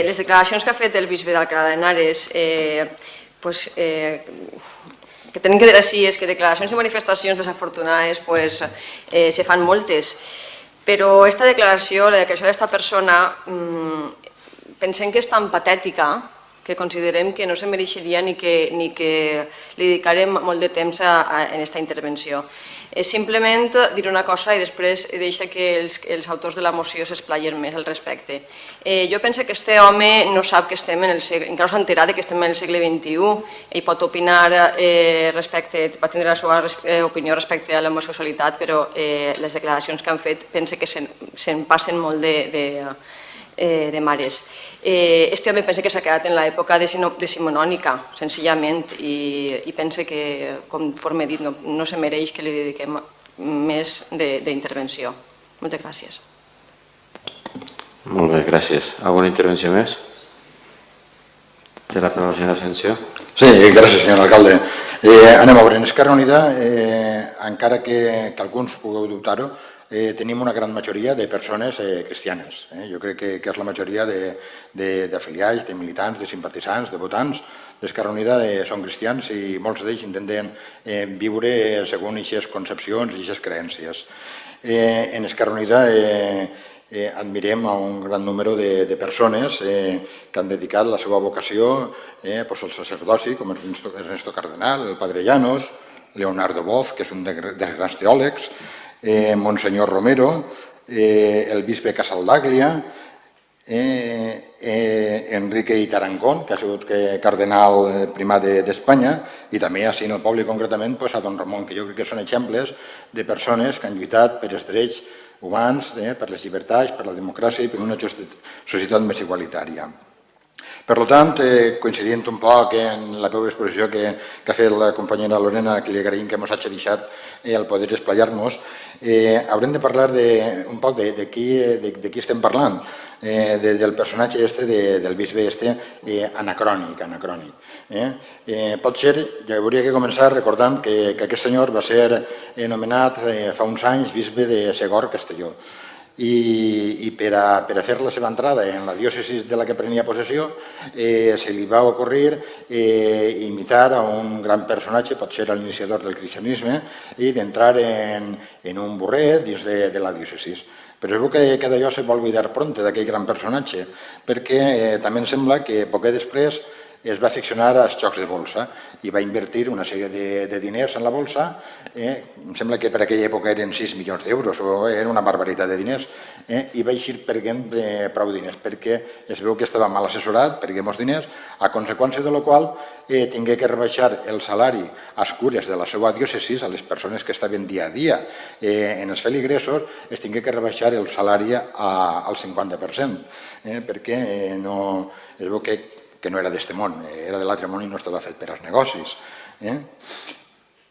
Les declaracions que ha fet el bisbe d'Alcalá de Henares, que tenen que dir així, és que declaracions i manifestacions desafortunades se fan moltes, però aquesta declaració, la declaració d'esta persona, pensem que és tan patètica que considerem que no se mereixeria ni que li dedicarem molt de temps en aquesta intervenció. És simplement dir una cosa i després deixa que els autors de la moció s'esplaien més al respecte. Jo penso que aquest home no sap que estem en el segle, encara no s'ha enterat que estem en el segle XXI, ell pot opinar respecte, pot tindre la seva opinió respecte a l'homosexualitat, però les declaracions que han fet penso que se'n passen molt de mares. Este home pensa que s'ha quedat en l'època decimonònica, senzillament, i pensa que, conforme he dit, no se mereix que li dediquem més d'intervenció. Moltes gràcies. Molt bé, gràcies. Alguna intervenció més? Té la paraula la senyora Asensio. Sí, gràcies, senyor alcalde. Anem a veure, en Esquerra Unida, encara que alguns pugueu dubtar-ho, tenim una gran majoria de persones cristianes. Jo crec que és la majoria d'afiliats, de militants, de simpatitzants, de votants d'Esquerra Unida són cristians i molts d'ells intenten viure segons aquestes concepcions i aquestes creences. En Esquerra Unida admirem a un gran número de persones que han dedicat la seva vocació al sacerdoci, com Ernesto Cardenal, el Padre Llanos, Leonardo Bosch, que és un dels grans teòlegs, Monsenyor Romero, el bisbe Casaldaglia, Enrique Tarangón, que ha sigut cardenal primat d'Espanya, i també així en el poble concretament a don Ramon, que jo crec que són exemples de persones que han lluitat per els drets humans, per les llibertats, per la democràcia i per una societat més igualitària. Per tant, coincidint un poc en la meva exposició que ha fet la companyera Lorena, que li agraïm que ens hagi deixat el poder esplayar-nos, haurem de parlar un poc de qui estem parlant, del personatge del bisbe anacrònic. Potser ja hauria de començar recordant que aquest senyor va ser anomenat fa uns anys bisbe de Segor, Castelló. I per a fer la seva entrada en la diòcesi de la que prenia possessió se li va ocorrir imitar a un gran personatge, potser l'iniciador del cristianisme, i d'entrar en un burret dins de la diòcesi. Però es veu que d'allò se vol oblidar prompte, d'aquell gran personatge, perquè també em sembla que poc després es va aficionar als jocs de bolsa i va invertir una sèrie de diners en la bolsa. Em sembla que per aquella època eren 6 milions d'euros, o era una barbaritat de diners, i va eixir perdent prou diners, perquè es veu que estava mal assessorat, perdé molts diners, a conseqüència de la qual tingué que rebaixar el salari als cures de la seva diòcesi, a les persones que estaven dia a dia en els feligresos, es tingué que rebaixar el salari al 50%, perquè es veu que no era d'este món, era de l'altre món i no estava fet per als negocis.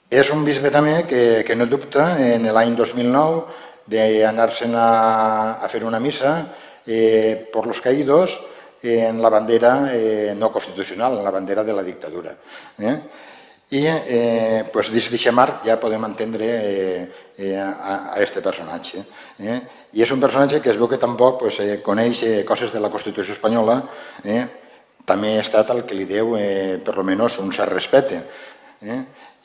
És un bisbe també que no dubta en l'any 2009 d'anar-se'n a fer una missa per los caídos en la bandera no constitucional, en la bandera de la dictadura. I des d'aquest marc ja podem entendre a aquest personatge. I és un personatge que es veu que tampoc coneix coses de la Constitució espanyola. També ha estat el que li deu, per almenys, un cert respecte.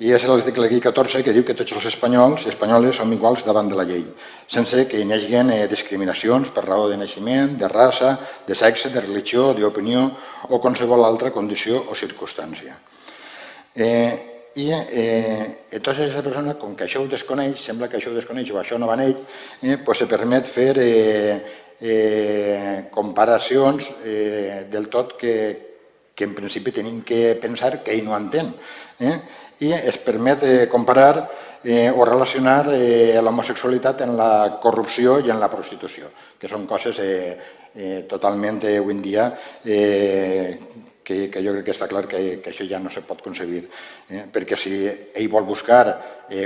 I és l'article 14 que diu que tots els espanyols i espanyoles som iguals davant de la llei, sense que hi hagin discriminacions per raó de naixement, de raça, de sexe, de religió, d'opinió o qualsevol altra condició o circumstància. I tota aquesta persona, com que això ho desconeix, sembla que això ho desconeix o això no va en ell, se permet fer comparacions del tot que en principi tenim que pensar que ell no entén. I es permet comparar o relacionar l'homosexualitat en la corrupció i en la prostitució, que són coses totalment avui en dia que jo crec que està clar que això ja no se pot concebir. Perquè si ell vol buscar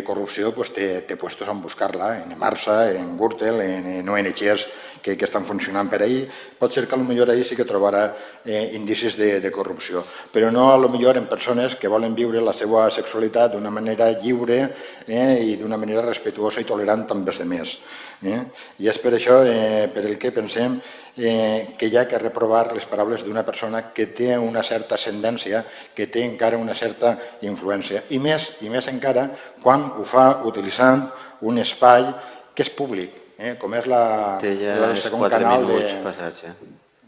corrupció, té puestos on buscar-la, en Marsa, en Gürtel, en ONGs que estan funcionant per ahir, pot ser que potser ahir sí que trobarà indicis de corrupció, però no potser en persones que volen viure la seva sexualitat d'una manera lliure i d'una manera respetuosa i tolerant amb els altres. I és per això per el que pensem que hi ha que reprovar les paraules d'una persona que té una certa ascendència, que té encara una certa influència, i més encara quan ho fa utilitzant un espai que és públic, com és el segon canal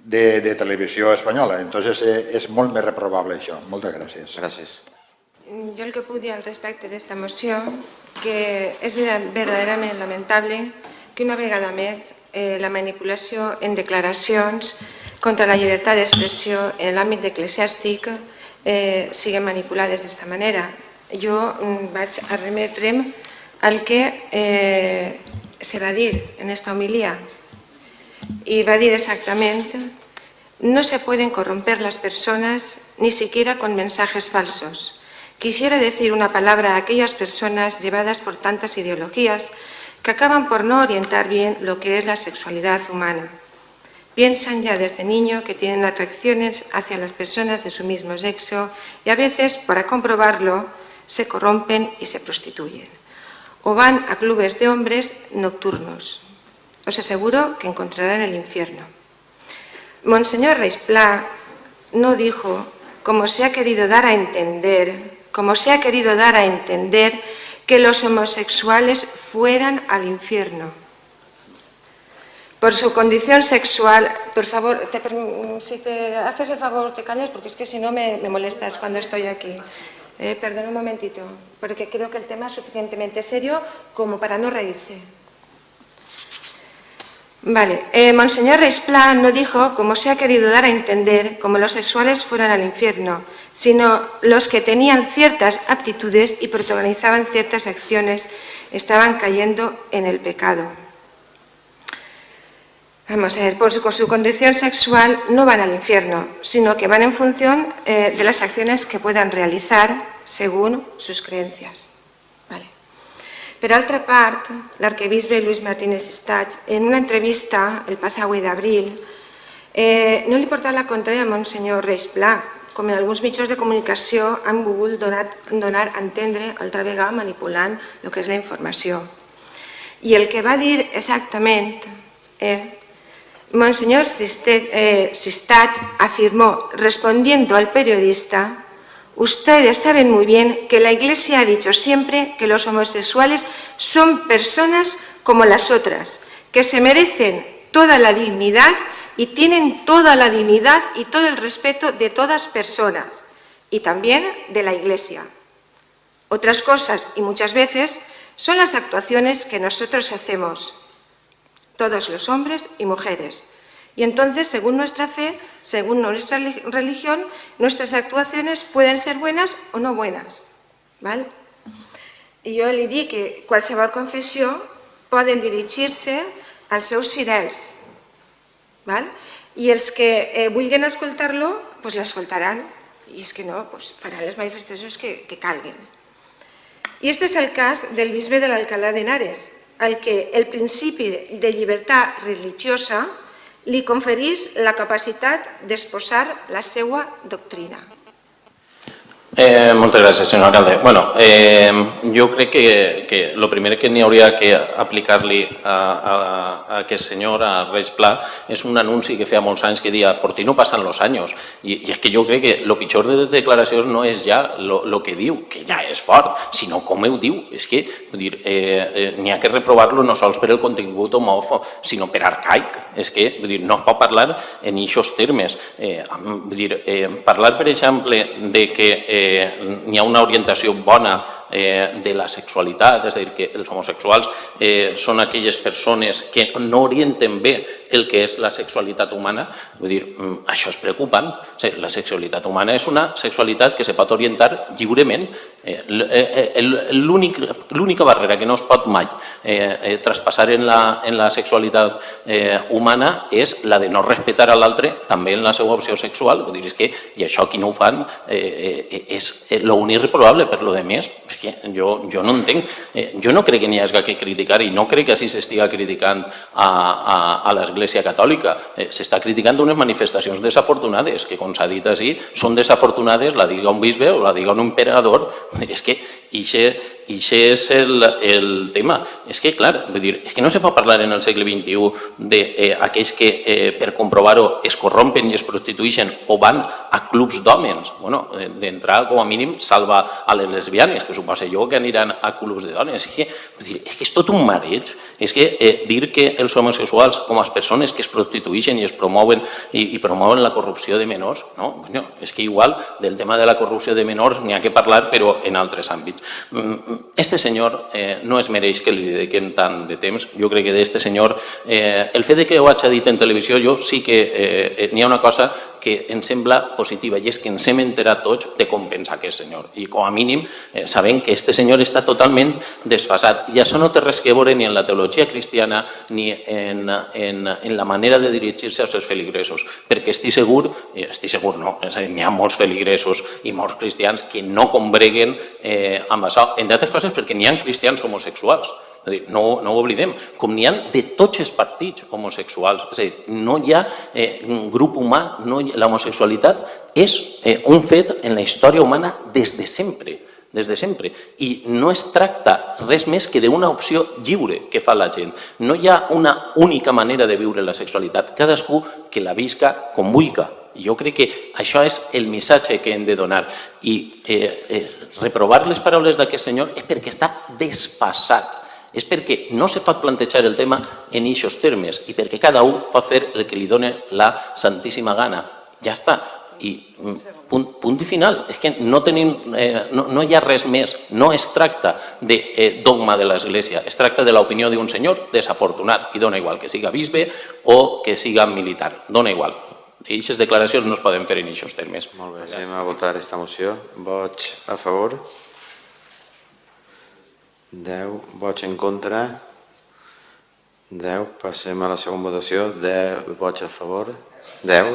de televisió espanyola. Entonces és molt més reprobable això. Moltes gràcies. Gràcies. Yo el que puedo decir al respecto de esta moción, que es verdaderamente lamentable que una vegada més la manipulació en declaracions contra la llibertat d'expressió en l'àmbit eclesiàstic siguin manipulades d'esta manera. Jo vaig a remetre'm al que se va dir en esta homilia y va a decir exactamente: no se pueden corromper las personas ni siquiera con mensajes falsos. Quisiera decir una palabra a aquellas personas llevadas por tantas ideologías que acaban por no orientar bien lo que es la sexualidad humana. Piensan ya desde niño que tienen atracciones hacia las personas de su mismo sexo y a veces, para comprobarlo, se corrompen y se prostituyen. O van a clubes de hombres nocturnos. Os aseguro que encontrarán el infierno. Monseñor Reisplá no dijo, como se ha querido dar a entender, que los homosexuales fueran al infierno. Por su condición sexual, por favor, si te haces el favor, te calles, porque es que si no me molestas cuando estoy aquí. Perdón un momentito, porque creo que el tema es suficientemente serio como para no reírse. Vale, Monseñor Reisplá no dijo, como se ha querido dar a entender, como los sexuales fueran al infierno, sino los que tenían ciertas aptitudes y protagonizaban ciertas acciones estaban cayendo en el pecado. Vamos a ver, por su condición sexual no van al infierno, sino que van en función de las acciones que puedan realizar según sus creencias. Vale. Per altra part, l'arquebisbe Luis Martínez Estach, en una entrevista el passat 8 d'abril, no li porta la contrària a Monsenyor Reisplá, com en alguns mitjans de comunicació han volgut donar a entendre altra vegada manipulant el que és la informació. I el que va dir exactament, Monseñor Sistach afirmó, respondiendo al periodista: ustedes saben muy bien que la Iglesia ha dicho siempre que los homosexuales son personas como las otras, que se merecen toda la dignidad y tienen toda la dignidad y todo el respeto de todas personas y también de la Iglesia. Otras cosas, y muchas veces, son las actuaciones que nosotros hacemos, todos los hombres y mujeres. Y entonces, según nuestra fe, según nuestra religión, nuestras actuaciones pueden ser buenas o no buenas. ¿Vale? I jo li dic que qualsevol confessió poden dirigir-se als seus fidels. ¿Vale? I els que vulguin escoltar-lo, doncs l'escoltaran. I és que no, doncs faran les manifestacions que calguin. I este és el cas del bisbe de l'Alcalá de Henares, al que el principi de llibertat religiosa li conferís la capacitat d'exposar la seva doctrina. Moltes gràcies, senyor alcalde. Bueno, jo crec que el primer que n'hi hauria que aplicar-li a aquest senyor, a Reisplá, és un anunci que feia molts anys que deia «por ti no pasan los años». I és que jo crec que el pitjor de les declaracions no és ja el que diu, que ja és fort, sinó com ho diu. És que n'hi ha que reprovar-lo no sols per el contingut homòfob, sinó per arcaic. És que no es pot parlar en aquests termes. Parlar, per exemple, de que n'hi ha una orientació bona de la sexualitat, és a dir, que els homosexuals són aquelles persones que no orienten bé el que és la sexualitat humana, vull dir, això és preocupant. La sexualitat humana és una sexualitat que se pot orientar lliurement. L'única barrera que no es pot mai traspassar en la sexualitat humana és la de no respectar a l'altre també en la seva opció sexual. Vull dir, és que, i això qui no ho fan és l'únic reprobable, per lo de més, és que jo no entenc. Jo no crec que n'hi hagi que criticar i no crec que així s'estiga criticant a l'Església Catòlica. S'està criticant unes manifestacions desafortunades, que com s'ha dit així, són desafortunades, la diga un bisbe o la diga un emperador. És que això és el tema. És que, clar, vull dir, és que no se pot parlar en el segle XXI d'aquells que per comprovar-ho es corrompen i es prostitueixen o van a clubs d'hòmens. Bueno, d'entrada, com a mínim, salva a les lesbianes, que suposa jo que aniran a clubs de dones. És que és tot un mareig. És que dir que els homosexuals, com a persones que es prostitueixen i es promouen i promouen la corrupció de menors, no? És que igual del tema de la corrupció de menors n'hi ha que parlar, però en altres àmbits. Este senyor no es mereix que li dediquem tant de temps. Jo crec que d'este senyor, el fet que ho hagi dit en televisió, jo sí que n'hi ha una cosa que em sembla positiva i és que ens hem enterat tots de com pensa aquest senyor. I com a mínim sabem que este senyor està totalment desfasat. I això no té res que veure ni en la teologia cristiana ni en la manera de dirigir-se als seus feligresos. Perquè estic segur no, n'hi ha molts feligresos i molts cristians que no combreguen amb això, entre altres coses perquè n'hi ha cristians homosexuals. És a dir, no ho oblidem, com n'hi ha de tots els partits homosexuals. És a dir, no hi ha un grup humà, l'homosexualitat és un fet en la història humana des de sempre. I no es tracta res més que d'una opció lliure que fa la gent. No hi ha una única manera de viure la sexualitat, cadascú que la visca com vulgui. Jo crec que això és el missatge que hem de donar. I reprovar les paraules d'aquest senyor és perquè està desfasat. És perquè no se pot plantejar el tema en aquests termes i perquè cada un pot fer el que li doni la santíssima gana. Ja està. I punt i final. És que no hi ha res més. No es tracta de dogma de l'Església. Es tracta de l'opinió d'un senyor desafortunat i dona igual que siga bisbe o que siga militar. Dona igual. I aquestes declaracions no es poden fer en aquests termes. Molt bé, anem a votar aquesta moció. Vots a favor. 10. Vots en contra. 10. Passem a la segona votació. 10 vots a favor. 10.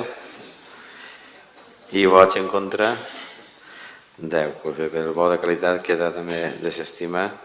I vots en contra. 10. El vot de qualitat queda també desestimat.